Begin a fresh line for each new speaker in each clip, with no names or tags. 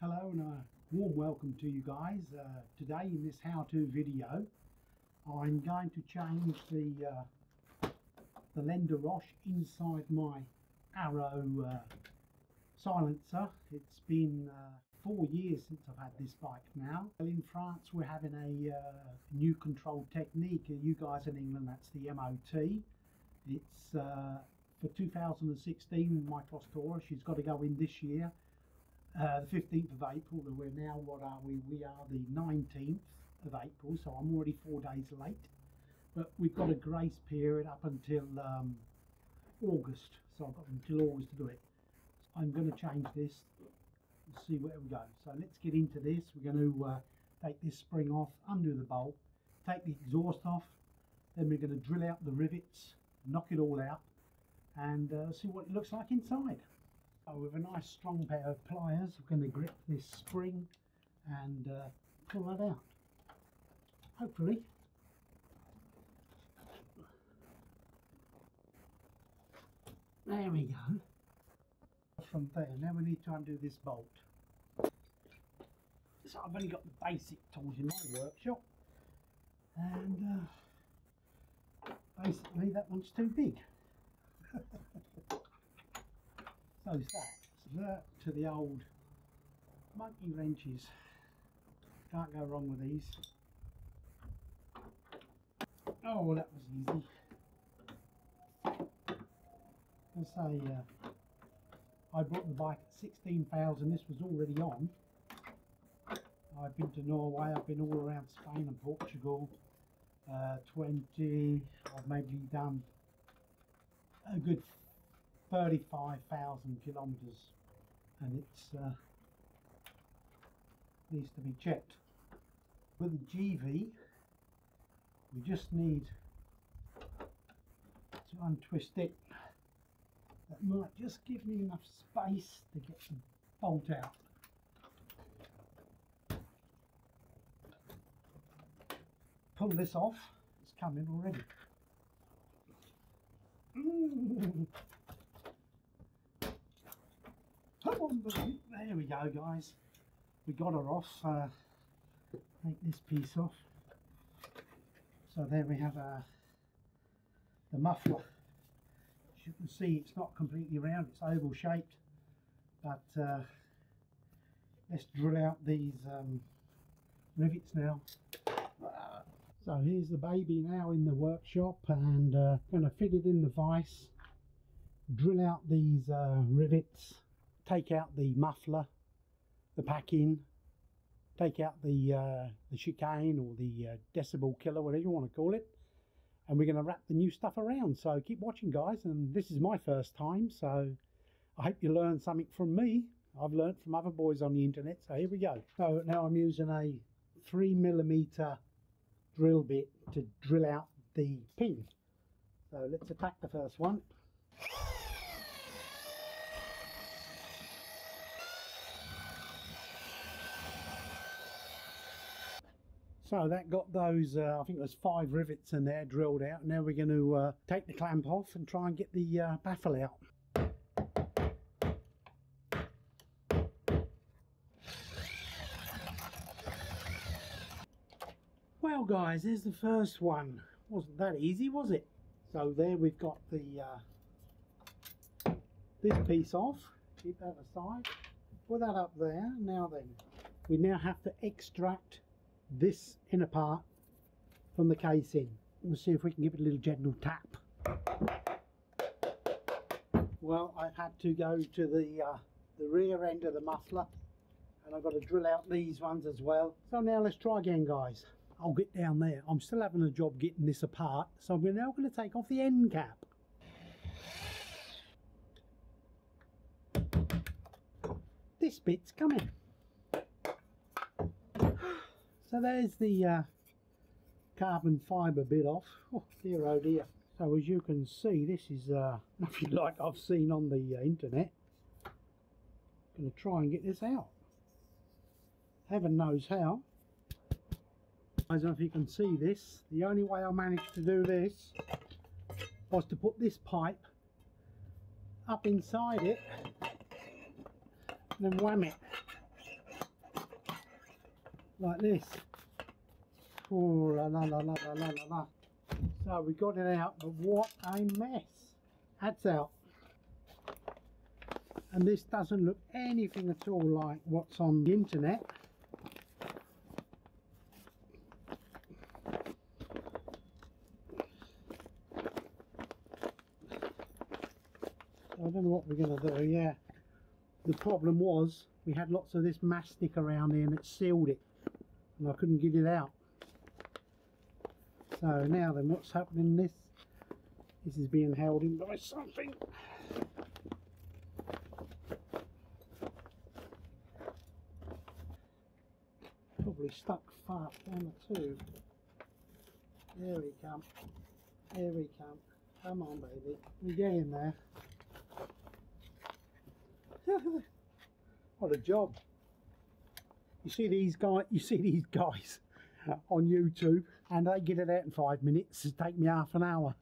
Hello and a warm welcome to you guys. Today in this how-to video I'm going to change the Lender Roche inside my Arrow silencer. It's been 4 years since I've had this bike now. In France we're having a new control technique. You guys in England, that's the MOT. It's for 2016, my Crosstourer. She's got to go in this year. The 15th of April, we're now, what are we? We are the 19th of April, so I'm already 4 days late. But we've got a grace period up until August, so I've got until August to do it. So I'm going to change this and see where we go. So let's get into this. We're going to take this spring off, undo the bolt, take the exhaust off, then we're going to drill out the rivets, knock it all out, and see what it looks like inside. So with a nice strong pair of pliers, we're going to grip this spring and pull that out. Hopefully. There we go. From there, now we need to undo this bolt. So I've only got the basic tools in my workshop, and basically that one's too big. So it's that to the old monkey wrenches. Can't go wrong with these. Oh, well, that was easy. I say, I bought the bike at 16,000. This was already on. I've been to Norway. I've been all around Spain and Portugal. 20. I've maybe done a good 35,000 kilometers, and it's needs to be checked. With the GV, we just need to untwist it. That might just give me enough space to get the bolt out. Pull this off. It's coming already. There we go, guys. We got her off. Take this piece off. So there we have the muffler. As you can see, it's not completely round, it's oval shaped, but let's drill out these rivets now. So here's the baby now in the workshop, and going to fit it in the vise, drill out these rivets, take out the muffler, the pack-in, take out the chicane or the decibel killer, whatever you want to call it, and we're going to wrap the new stuff around. So keep watching, guys, and this is my first time, so I hope you learned something from me. I've learned from other boys on the internet, so here we go. So now I'm using a 3mm drill bit to drill out the pin. So let's attack the first one. So that got those, I think there's 5 rivets in there drilled out. Now we're going to take the clamp off and try and get the baffle out. Well, guys, there's the first one. Wasn't that easy, was it? So there we've got the this piece off. Keep that aside. Put that up there. Now then, we now have to extract this inner part from the casing. We'll see if we can give it a little gentle tap. Well, I've had to go to the rear end of the muffler, and I've got to drill out these ones as well. So now let's try again, guys. I'll get down there. I'm still having a job getting this apart, so we're now going to take off the end cap. This bit's coming. So there's the carbon fibre bit off. Oh dear, oh dear. So as you can see, this is nothing like I've seen on the internet. Going to try and get this out. Heaven knows how. I don't know if you can see this. The only way I managed to do this was to put this pipe up inside it and then wham it. like this. Oh la la la la la la la la. So we got it out, but what a mess. That's out. And this doesn't look anything at all like what's on the internet. I don't know what we're going to do. Yeah, the problem was we had lots of this mastic around here and it sealed it and I couldn't get it out. So now then, what's happening? This is being held in by something. Probably stuck fast down the tube. There we come. There we come. Come on, baby. We get in there. What a job. You see these guys on YouTube and they get it out in 5 minutes. It take me half an hour.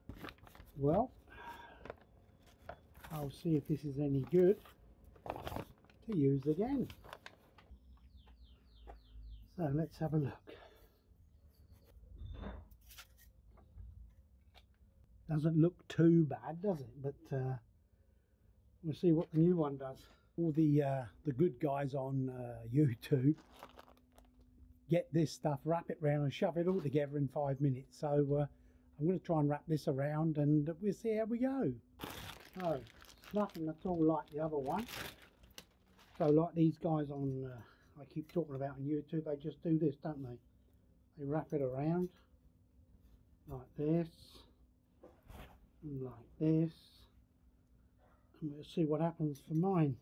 Well, I'll see if this is any good to use again. So let's have a look. Doesn't look too bad, does it? But we'll see what the new one does. All the good guys on YouTube get this stuff, wrap it round and shove it all together in 5 minutes. So I'm going to try and wrap this around and we'll see how we go. So it's nothing at all like the other one. So like these guys on I keep talking about on YouTube, they just do this, don't they? They wrap it around like this and like this, and we'll see what happens for mine.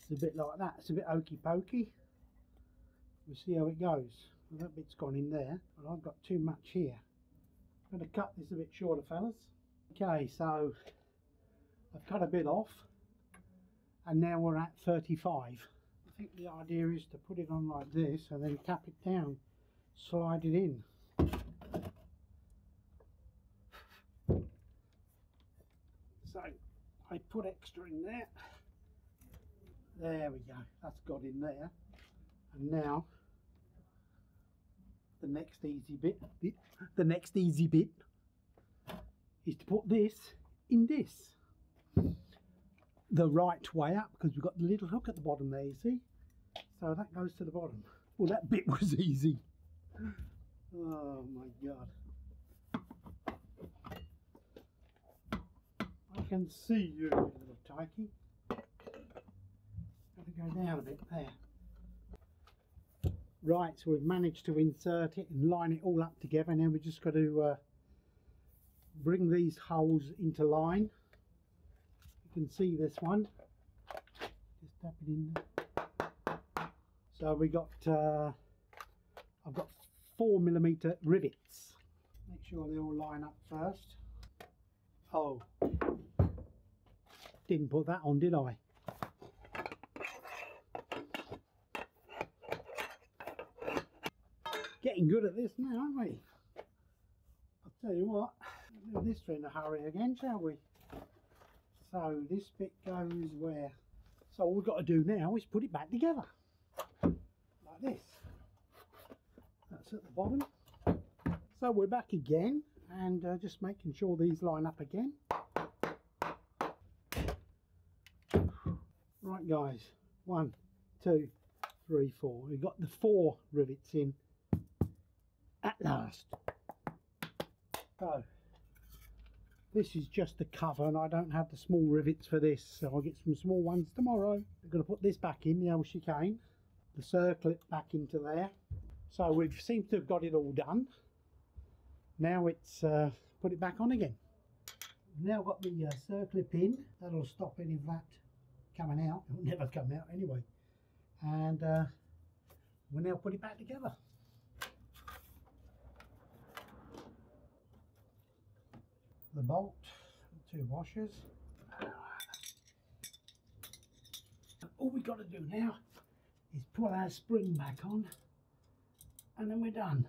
It's a bit like that. It's a bit okey pokey. We'll see how it goes. Well, that bit's gone in there, but I've got too much here. I'm going to cut this a bit shorter, fellas. Okay, so I've cut a bit off and now we're at 35. I think the idea is to put it on like this and then tap it down, slide it in. So I put extra in there. There we go, that's got in there. And now the next easy bit is to put this in this the right way up, because we've got the little hook at the bottom there, you see. So that goes to the bottom. Well, that bit was easy. Oh my god, I can see you, little tikey. Gotta go down a bit there. Right, so we've managed to insert it and line it all up together. Now we've just got to bring these holes into line. You can see this one. Just tap it in there. So we got, I've got 4mm rivets. Make sure they all line up first. Oh, didn't put that on, did I? Getting good at this now, aren't we? I'll tell you what, we'll do this in a hurry again, shall we? So this bit goes where? So all we've got to do now is put it back together. Like this. That's at the bottom. So we're back again and just making sure these line up again. Right guys, 1, 2, 3, 4. We've got the 4 rivets in at last. So this is just the cover and I don't have the small rivets for this, so I'll get some small ones tomorrow. We're going to put this back in, the old chicane, the circlip back into there. So we've seemed to have got it all done. Now it's put it back on again. We've now got the circlip in, that'll stop any of that coming out. It will never come out anyway. And we'll now put it back together. The bolt, 2 washers. All we got to do now is put our spring back on and then we're done.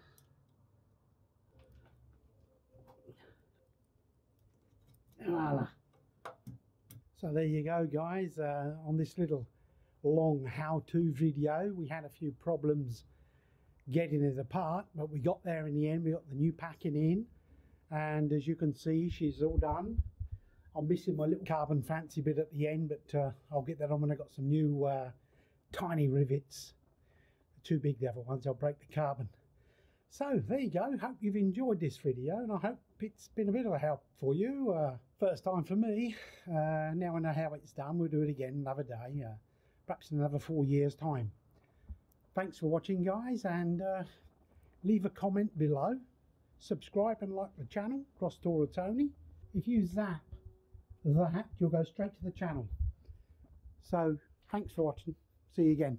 Voila. So there you go guys, on this little long how-to video. We had a few problems getting it apart, but we got there in the end. We got the new packing in, and as you can see, she's all done. I'm missing my little carbon fancy bit at the end, but I'll get that on when I got some new tiny rivets. Too big, the other ones, I'll break the carbon. So there you go. Hope you've enjoyed this video, and I hope it's been a bit of a help for you. First time for me. Now I know how it's done. We'll do it again another day, perhaps in another 4 years time. Thanks for watching, guys, and leave a comment below. Subscribe and like the channel, Crosstourer Tony. If you zap that, you'll go straight to the channel. So thanks for watching. See you again.